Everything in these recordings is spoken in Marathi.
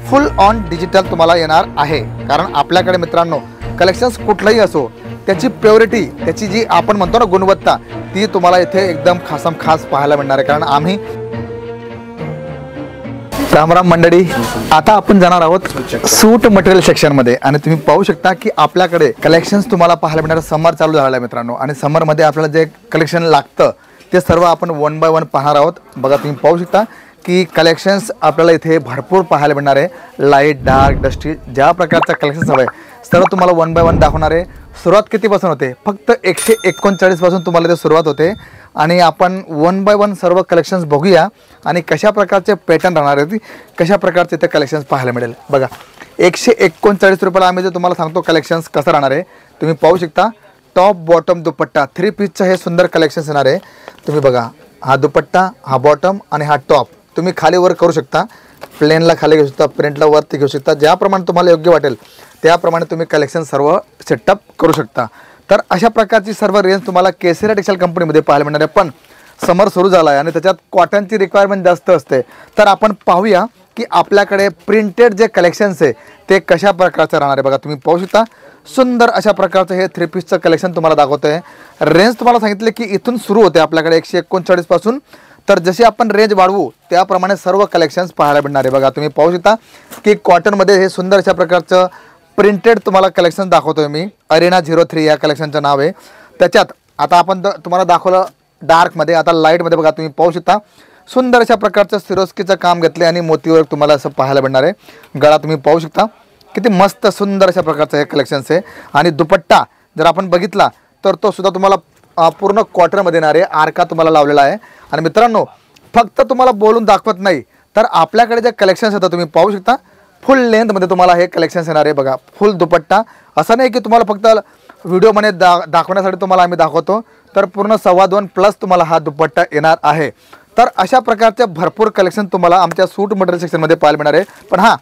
फुल ऑन डिजिटल तुम्हाला येणार आहे। कारण आपल्याकडे मित्रांनो कलेक्शन्स कुठलंही असो त्याची प्युरिटी, त्याची जी आपण म्हणतो ना गुणवत्ता, ती तुम्हाला इथे एकदम खासम खास पाहायला मिळणार आहे। कारण आम्ही रामराम मंडळी, आता आपण जाणार आहोत सूट मटेरियल सेक्शन मध्ये आणि तुम्ही पाहू शकता की आपल्याकडे कलेक्शन्स तुम्हाला पाहायला मिळणार। समर चालू झाला आहे मित्रांनो आणि समर मध्ये आपल्याला जे कलेक्शन लागतं ते सर्व आपण वन बाय वन पाहणार आहोत। बघा तुम्ही पाहू शकता की कलेक्शन्स आपल्याला इथे भरपूर पाहायला मिळणार आहे। लाईट, डार्क, डस्टी, ज्या प्रकारचा कलेक्शन्स हवे सर्व तुम्हाला वन बाय वन दाखवणार आहे। सुरुवात कितीपासून होते? फक्त 139 पासून तुम्हाला ते सुरुवात होते आणि आपण वन बाय वन सर्व कलेक्शन्स बघूया आणि कशा प्रकारचे पॅटर्न राहणार आहेत, कशा प्रकारचे ते कलेक्शन्स पाहायला मिळेल। बघा 139 रुपयाला आम्ही जे तुम्हाला सांगतो कलेक्शन्स कसं राहणार आहे तुम्ही पाहू शकता। टॉप बॉटम दुपट्टा 3 पीसचं हे सुंदर कलेक्शन्स येणार आहे। तुम्ही बघा हा दुपट्टा, हा बॉटम आणि हा टॉप तुम्ही खाली वर करू शकता, प्लेनला खाली घेऊ शकता, प्रिंटला वरती घेऊ शकता, ज्याप्रमाणे तुम्हाला योग्य वाटेल त्याप्रमाणे तुम्ही कलेक्शन सर्व सेटअप करू शकता। तर अशा प्रकारची सर्व रेंज तुम्हाला केसरी टेक्सटाईल कंपनीमध्ये पाहायला मिळणार आहे। पण समर सुरू झाला आहे आणि त्याच्यात कॉटनची रिक्वायरमेंट जास्त असते, तर आपण पाहूया की आपल्याकडे प्रिंटेड जे कलेक्शन्स आहे ते कशा प्रकारचं राहणार आहे। बघा तुम्ही पाहू शकता सुंदर अशा प्रकारचं हे 3 पीसचं कलेक्शन तुम्हाला दाखवतोय। रेंज तुम्हाला सांगितले की इथून सुरू होते आपल्याकडे 139 पासून, तर जसे आपण रेंज वाढवू त्याप्रमाणे सर्व कलेक्शन्स पाहायला मिळणार आहे। बघा तुम्ही पाहू शकता की कॉटनमध्ये हे सुंदर अशा प्रकारचं प्रिंटेड तुम्हाला कलेक्शन दाखवतोय मी। अरेना 03 या कलेक्शनचं नाव आहे। त्याच्यात आता आपण तुम्हाला दाखवलं डार्कमध्ये, आता लाईटमध्ये बघा तुम्ही पाहू शकता सुंदर अशा प्रकारचं सिरोस्कीचं काम घेतले आणि मोतीवर तुम्हाला असं पाहायला मिळणार आहे। गळा तुम्ही पाहू शकता किती मस्त सुंदर अशा प्रकारचं हे कलेक्शन्स आहे। आणि दुपट्टा जर आपण बघितला तर तो सुद्धा तुम्हाला पूर्ण कॉटनमध्ये येणार आहे, आरका तुम्हाला लावलेला आहे। आणि मित्रांनो फक्त तुम्हाला बोलून दाखवत नाही, तर आपल्याकडे जे कलेक्शन्स येतात तुम्ही पाहू शकता फुल लेंथमध्ये तुम्हाला हे कलेक्शन्स येणार आहे। बघा फुल दुपट्टा, असं नाही की तुम्हाला फक्त व्हिडिओमध्ये दाखवण्यासाठी तुम्हाला आम्ही दाखवतो, तर पूर्ण 2.25 प्लस तुम्हाला हा दुपट्टा येणार आहे। तर अशा प्रकारचे भरपूर कलेक्शन तुम्हाला आमच्या सूट मटेरियल सेक्शनमध्ये पाहायला मिळणार आहे। पण हां,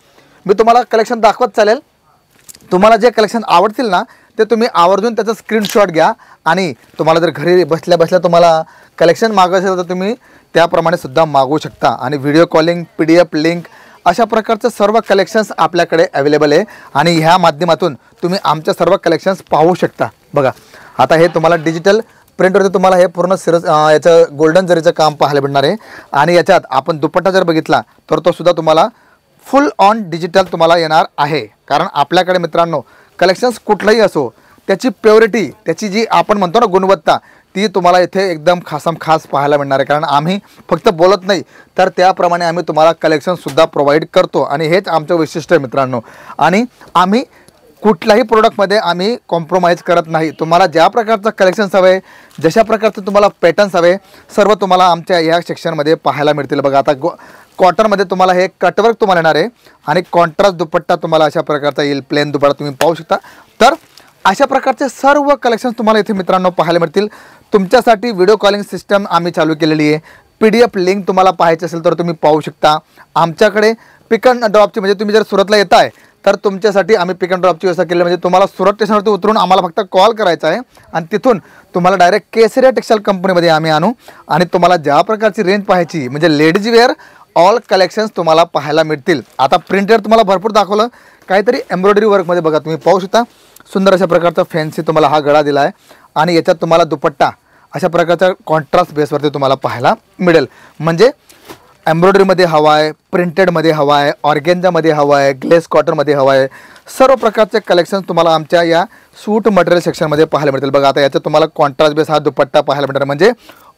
मी तुम्हाला कलेक्शन दाखवत चालेल, तुम्हाला जे कलेक्शन आवडतील ना ते तुम्ही आवर्जून त्याचा स्क्रीनशॉट घ्या आणि तुम्हाला जर घरी बसल्या बसल्या तुम्हाला कलेक्शन मागवायचं असेल तर तुम्ही त्याप्रमाणे सुद्धा मागवू शकता। आणि व्हिडिओ कॉलिंग, PDF लिंक अशा प्रकारचे सर्व कलेक्शन्स आपल्याकडे अवेलेबल आहे आणि ह्या माध्यमातून तुम्ही आमच्या सर्व कलेक्शन्स पाहू शकता। बघा आता हे तुम्हाला डिजिटल प्रिंटवरती तुम्हाला हे पूर्ण याचं गोल्डन जरीचं काम पाहायला मिळणार आहे। आणि याच्यात आपण दुपट्टा जर बघितला तर तो सुद्धा तुम्हाला फुल ऑन डिजिटल तुम्हाला येणार आहे। कारण आपल्याकडे मित्रांनो कलेक्शन्स कुठलंही असो त्याची प्युरिटी, त्याची जी आपण म्हणतो ना गुणवत्ता, ती तुम्हाला इथे एकदम खासम खास पाहायला मिळणार आहे। कारण आम्ही फक्त बोलत नाही तर त्याप्रमाणे आम्ही तुम्हाला कलेक्शनसुद्धा प्रोव्हाइड करतो आणि हेच आमचं वैशिष्ट्य आहे मित्रांनो। आणि आम्ही कुठल्याही प्रोडक्टमध्ये आम्ही कॉम्प्रोमाइज करत नाही। तुम्हाला ज्या प्रकारचं कलेक्शन्स हवे, जशा प्रकारचं तुम्हाला पॅटर्न्स हवे, सर्व तुम्हाला आमच्या या सेक्शनमध्ये पाहायला मिळतील। बघा आता कॉटनमध्ये तुम्हाला हे कटवर्क तुम्हाला येणार आहे आणि कॉन्ट्रास्ट दुपट्टा तुम्हाला अशा प्रकारचा येईल, प्लेन दुपट्टा तुम्ही पाहू शकता। तर अशा प्रकारचे सर्व कलेक्शन्स तुम्हाला इथे मित्रांनो पाहायला मिळतील। तुमच्यासाठी व्हिडिओ कॉलिंग सिस्टम आम्ही चालू केलेली आहे। PDF लिंक तुम्हाला पाहायची असेल तर तुम्ही पाहू शकता। आमच्याकडे पिक अँड ड्रॉपची, म्हणजे तुम्ही जर सुरतला येत आहे तर तुमच्यासाठी आम्ही पिक अँड ड्रॉपची व्यवस्था केली, म्हणजे तुम्हाला सुरत स्टेशनवरती उतरून आम्हाला फक्त कॉल करायचा आहे आणि तिथून तुम्हाला डायरेक्ट केसरी टेक्सटाईल कंपनीमध्ये आम्ही आणू आणि तुम्हाला ज्या प्रकारची रेंज पाहायची म्हणजे लेडीज वेअर ऑल कलेक्शन्स तुम्हाला पाहायला मिळतील। आता प्रिंटेड तुम्हाला भरपूर दाखवलं, काहीतरी एम्ब्रॉयडरी वर्कमध्ये बघा तुम्ही पाहू शकता सुंदर अशा प्रकारचा फॅन्सी तुम्हाला हा गळा दिला आहे आणि याच्यात तुम्हाला दुपट्टा अशा प्रकारचा कॉन्ट्रास्ट बेसवरती तुम्हाला पाहायला मिळेल। म्हणजे एम्ब्रॉयडरीमध्ये हवा आहे, प्रिंटेडमध्ये हवा आहे, ऑर्गेन्झामध्ये हवा आहे, ग्लेस कॉटनमध्ये हवा आहे, सर्व प्रकारचे कलेक्शन्स तुम्हाला आमच्या या सूट मटेरियल सेक्शनमध्ये पाहायला मिळतील। बघा आता याच्यात तुम्हाला कॉन्ट्रास्ट बेस हा दुपट्टा पाहायला मिळणार, म्हणजे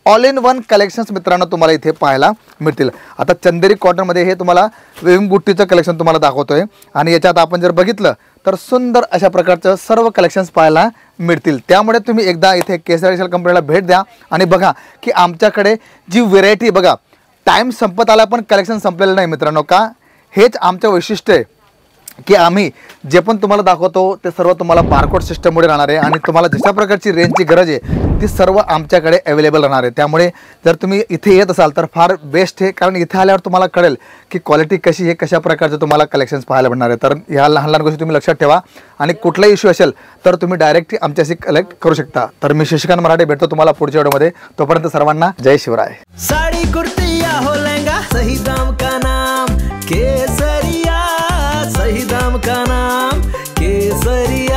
ऑल इन वन कलेक्शन्स मित्रांनो तुम्हाला इथे पाहायला मिळतील। आता चंदेरी कॉटनमध्ये हे तुम्हाला वेविंग बुट्टीचं कलेक्शन तुम्हाला दाखवतोय आणि याच्यात आपण जर बघितलं तर सुंदर अशा प्रकारचं सर्व कलेक्शन्स पाहायला मिळतील। त्यामुळे तुम्ही एकदा इथे केसरी टेक्सटाईल कंपनीला भेट द्या आणि बघा की आमच्याकडे जी व्हेरायटी, बघा टाइम संपत आला पण कलेक्शन संपलेलं नाही मित्रांनो। का? हेच आमचं वैशिष्ट्य आहे की आम्ही जे पण तुम्हाला दाखवतो ते सर्व तुम्हाला बारकोड सिस्टममुळे राहणार आहे आणि तुम्हाला जशा प्रकारची रेंजची गरज आहे ती सर्व आमच्याकडे अवेलेबल राहणार आहे। त्यामुळे जर तुम्ही इथे येत असाल तर फार बेस्ट आहे, कारण इथे आल्यावर तुम्हाला कळेल की क्वालिटी कशी आहे, कशा प्रकारचे तुम्हाला कलेक्शन्स पाहायला मिळणार आहे। तर ह्या लहान लहान गोष्टी तुम्ही लक्षात ठेवा आणि कुठलाही इश्यू असेल तर तुम्ही डायरेक्ट आमच्याशी कलेक्ट करू शकता। तर मी शशिकांत मराठे भेटतो तुम्हाला पुढच्या व्हिडिओमध्ये। तोपर्यंत सर्वांना जय शिवराय। साड़ी कुर्ती या हो लहंगा, सही दाम का नाम केसरिया। केसरिया